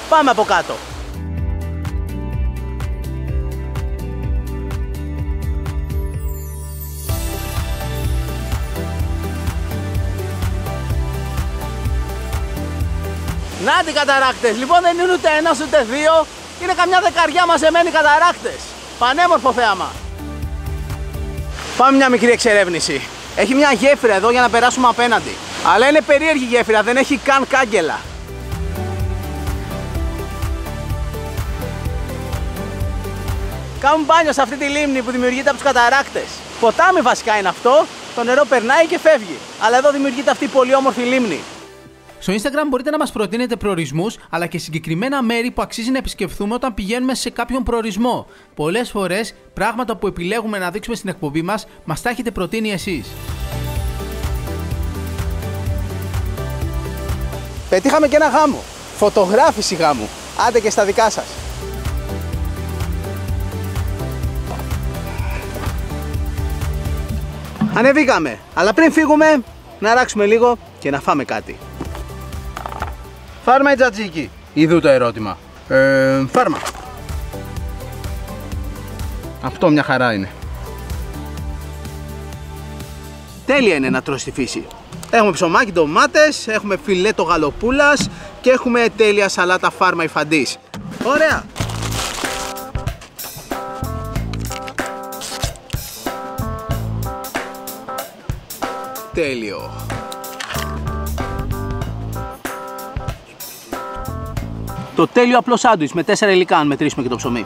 Speaker 1: Πάμε από κάτω. Νάτι καταράκτες. Λοιπόν, δεν είναι ούτε ένας ούτε δύο. Είναι καμιά δεκαριά μαζεμένοι καταράκτες. Πανέμορφο θέαμα. Πάμε μια μικρή εξερεύνηση. Έχει μια γέφυρα εδώ για να περάσουμε απέναντι. Αλλά είναι περίεργη γέφυρα, δεν έχει καν κάγκελα. Κάνουμε μπάνιο σε αυτή τη λίμνη που δημιουργείται από τους καταράκτες. Ποτάμι βασικά είναι αυτό, το νερό περνάει και φεύγει. Αλλά εδώ δημιουργείται αυτή η πολύ όμορφη λίμνη.
Speaker 5: Στο Instagram μπορείτε να μας προτείνετε προορισμούς, αλλά και συγκεκριμένα μέρη που αξίζει να επισκεφθούμε όταν πηγαίνουμε σε κάποιον προορισμό. Πολλές φορές, πράγματα που επιλέγουμε να δείξουμε στην εκπομπή μας τα έχετε προτείνει εσείς.
Speaker 1: Πετύχαμε και ένα γάμο. Φωτογράφηση γάμου. Άντε και στα δικά σας. Ανεβήκαμε, αλλά πριν φύγουμε, να ράξουμε λίγο και να φάμε κάτι. Φάρμα ή τζατζίκι? Ιδού το ερώτημα. Φάρμα. Αυτό μια χαρά είναι. Τέλεια είναι να τρως στη φύση. Έχουμε ψωμάκι, ντομάτες, έχουμε φιλέτο γαλοπούλας και έχουμε τέλεια σαλάτα φάρμα υφαντής. Ωραία! Τέλειο! Το τέλειο απλό σάντουιτς με 4 υλικά, αν μετρήσουμε και το ψωμί.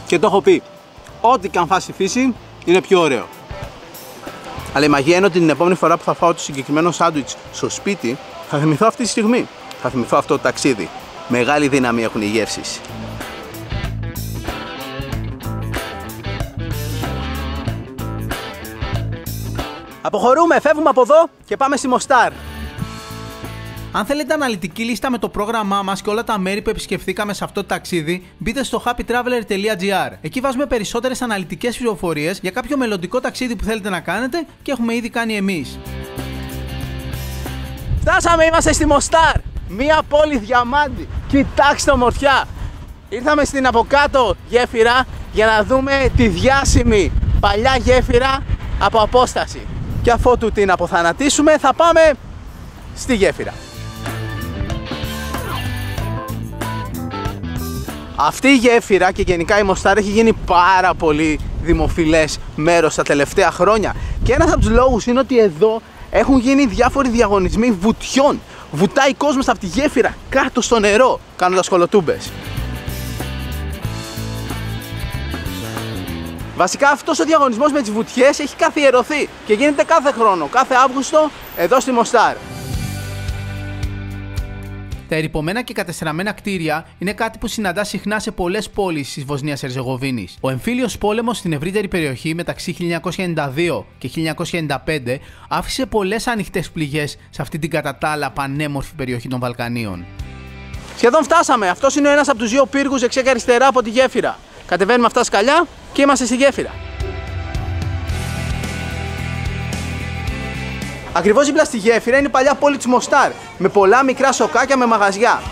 Speaker 1: Και το έχω πει, ό,τι και αν φας στη φύση είναι πιο ωραίο. Αλλά η μαγεία είναι ότι την επόμενη φορά που θα φάω το συγκεκριμένο σάντουιτς στο σπίτι, θα θυμηθώ αυτή τη στιγμή. Θα θυμηθώ αυτό το ταξίδι. Μεγάλη δύναμη έχουν οι γεύσεις. Αποχωρούμε, φεύγουμε από εδώ και πάμε στη Μοστάρ.
Speaker 5: Αν θέλετε αναλυτική λίστα με το πρόγραμμά μας και όλα τα μέρη που επισκεφθήκαμε σε αυτό το ταξίδι, μπείτε στο happytraveler.gr. Εκεί βάζουμε περισσότερες αναλυτικές πληροφορίες για κάποιο μελλοντικό ταξίδι που θέλετε να κάνετε και έχουμε ήδη κάνει εμείς.
Speaker 1: Φτάσαμε, είμαστε στη Μοστάρ, μία πόλη διαμάντη. Κοιτάξτε ομορφιά. Ήρθαμε στην από κάτω γέφυρα για να δούμε τη διάσημη παλιά γέφυρα από απόσταση. Και αφότου την αποθανατήσουμε θα πάμε στη γέφυρα. Αυτή η γέφυρα και γενικά η Μοστάρ έχει γίνει πάρα πολύ δημοφιλές μέρος τα τελευταία χρόνια. Και ένας από τους λόγους είναι ότι εδώ έχουν γίνει διάφοροι διαγωνισμοί βουτιών. Βουτάει κόσμος από τη γέφυρα κάτω στο νερό, κάνοντας κολοτούμπες. Βασικά αυτός ο διαγωνισμός με τις βουτιές έχει καθιερωθεί και γίνεται κάθε χρόνο, κάθε Αύγουστο εδώ στη Μοστάρ.
Speaker 5: Τα ερειπωμένα και κατεστραμμένα κτίρια είναι κάτι που συναντά συχνά σε πολλές πόλεις της Βοσνίας Ερζεγοβίνης. Ο εμφύλιος πόλεμος στην ευρύτερη περιοχή μεταξύ 1992 και 1995 άφησε πολλές ανοιχτές πληγές σε αυτή την κατά τα άλλα πανέμορφη περιοχή των Βαλκανίων.
Speaker 1: Σχεδόν φτάσαμε. Αυτός είναι ένας από τους δύο πύργους δεξιά και αριστερά από τη γέφυρα. Κατεβαίνουμε αυτά σκαλιά και είμαστε στη γέφυρα. Ακριβώς δίπλα στη γέφυρα είναι η παλιά πόλη της Μοστάρ, με πολλά μικρά σοκάκια με μαγαζιά.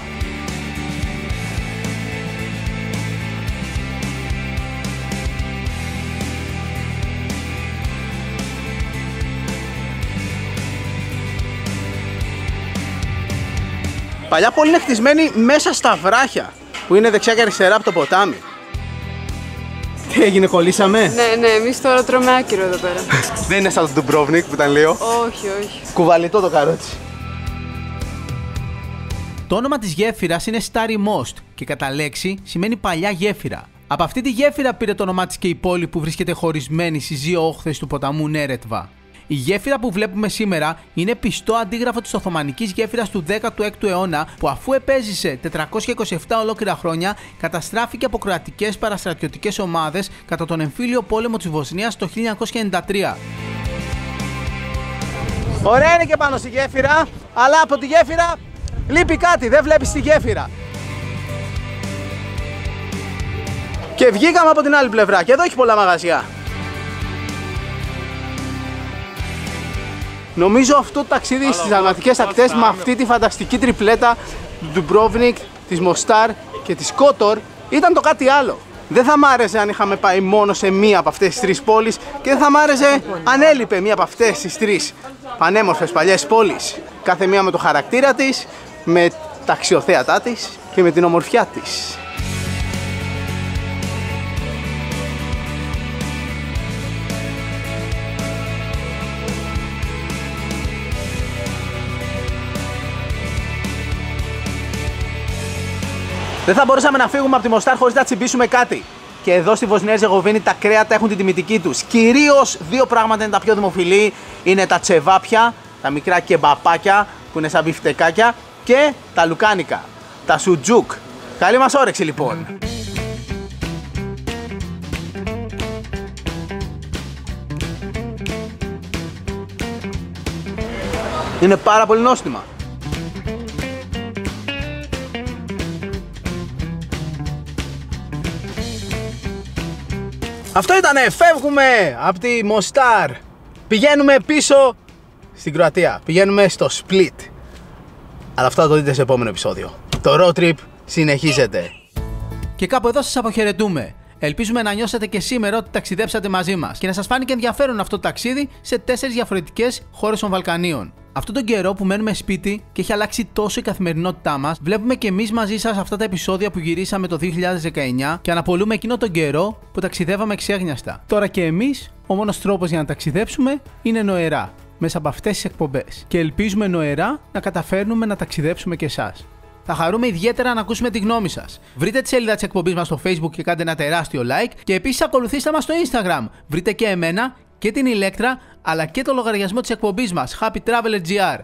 Speaker 1: Παλιά πόλη είναι χτισμένη μέσα στα βράχια, που είναι δεξιά και αριστερά από το ποτάμι. Τι έγινε, κολλήσαμε?
Speaker 2: Ναι, εμείς τώρα τρώμε άκυρο εδώ πέρα.
Speaker 1: Δεν είναι σαν το Ντουμπρόβνικ που ήταν λίγο.
Speaker 2: Όχι.
Speaker 1: Κουβαλιτό το καρότσι.
Speaker 5: Το όνομα της γέφυρας είναι Stari Most και κατά λέξη σημαίνει παλιά γέφυρα. Από αυτή τη γέφυρα πήρε το όνομά της και η πόλη που βρίσκεται χωρισμένη στις δύο όχθες του ποταμού Νέρετβα. Η γέφυρα που βλέπουμε σήμερα είναι πιστό αντίγραφο της Οθωμανικής γέφυρας του 16ου αιώνα που αφού επέζησε 427 ολόκληρα χρόνια καταστράφηκε από κροατικές παραστρατιωτικές ομάδες κατά τον εμφύλιο πόλεμο της Βοσνίας το 1993.
Speaker 1: Ωραία είναι και πάνω στη γέφυρα, αλλά από τη γέφυρα λείπει κάτι, δεν βλέπεις τη γέφυρα. Και βγήκαμε από την άλλη πλευρά και εδώ έχει πολλά μαγαζιά. Νομίζω αυτό το ταξίδι στις δαλματικές ακτές με αυτή τη φανταστική τριπλέτα του Ντουμπρόβνικ, της Μοστάρ και της Κότορ ήταν το κάτι άλλο. Δεν θα μ' άρεσε αν είχαμε πάει μόνο σε μία από αυτές τις τρεις πόλεις και δεν θα μ' άρεσε αν έλειπε μία από αυτές τις τρεις πανέμορφες παλιές πόλεις. Κάθε μία με το χαρακτήρα της, με τα αξιοθέατά της και με την ομορφιά της. Δεν θα μπορούσαμε να φύγουμε από τη Μοστάρ χωρίς να τσιμπήσουμε κάτι. Και εδώ στη Βοσνία Ερζεγοβίνη τα κρέατα έχουν την τιμητική τους. Κυρίως δύο πράγματα είναι τα πιο δημοφιλή. Είναι τα τσεβάπια, τα μικρά κεμπαπάκια που είναι σαν μπιφτεκάκια και τα λουκάνικα, τα σουτζούκ. Καλή μας όρεξη λοιπόν. Είναι πάρα πολύ νόστιμα. Αυτό ήτανε, φεύγουμε από τη Μοστάρ. Πηγαίνουμε πίσω στην Κροατία. Πηγαίνουμε στο Split. Αλλά αυτό θα το δείτε σε επόμενο επεισόδιο. Το road trip συνεχίζεται.
Speaker 5: Και κάπου εδώ σας αποχαιρετούμε. Ελπίζουμε να νιώσετε και σήμερα ότι ταξιδέψατε μαζί μας και να σας φάνηκε ενδιαφέρον αυτό το ταξίδι σε 4 διαφορετικές χώρες των Βαλκανίων. Αυτόν τον καιρό που μένουμε σπίτι και έχει αλλάξει τόσο η καθημερινότητά μας, βλέπουμε και εμείς μαζί σας αυτά τα επεισόδια που γυρίσαμε το 2019 και αναπολούμε εκείνο τον καιρό που ταξιδεύαμε ξέγνιαστα. Τώρα και εμείς, ο μόνος τρόπος για να ταξιδέψουμε είναι νοερά, μέσα από αυτές τις εκπομπές. Και ελπίζουμε νοερά να καταφέρνουμε να ταξιδέψουμε και εσάς. Θα χαρούμε ιδιαίτερα να ακούσουμε τη γνώμη σας. Βρείτε τη σελίδα της εκπομπής μας στο Facebook και κάντε ένα τεράστιο like και επίσης ακολουθήστε μας στο Instagram. Βρείτε και εμένα και την Ηλέκτρα αλλά και το λογαριασμό της εκπομπής μας Happy Traveler GR.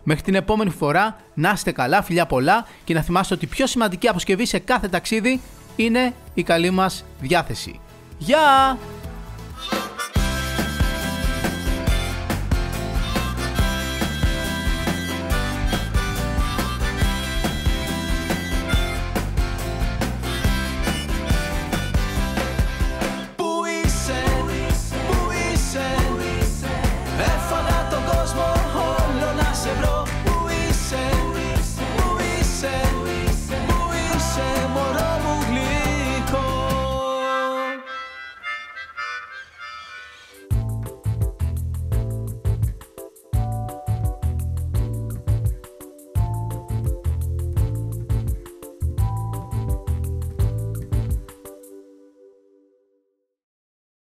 Speaker 5: Μέχρι την επόμενη φορά να είστε καλά, φιλιά πολλά και να θυμάστε ότι η πιο σημαντική αποσκευή σε κάθε ταξίδι είναι η καλή μας διάθεση. Γεια!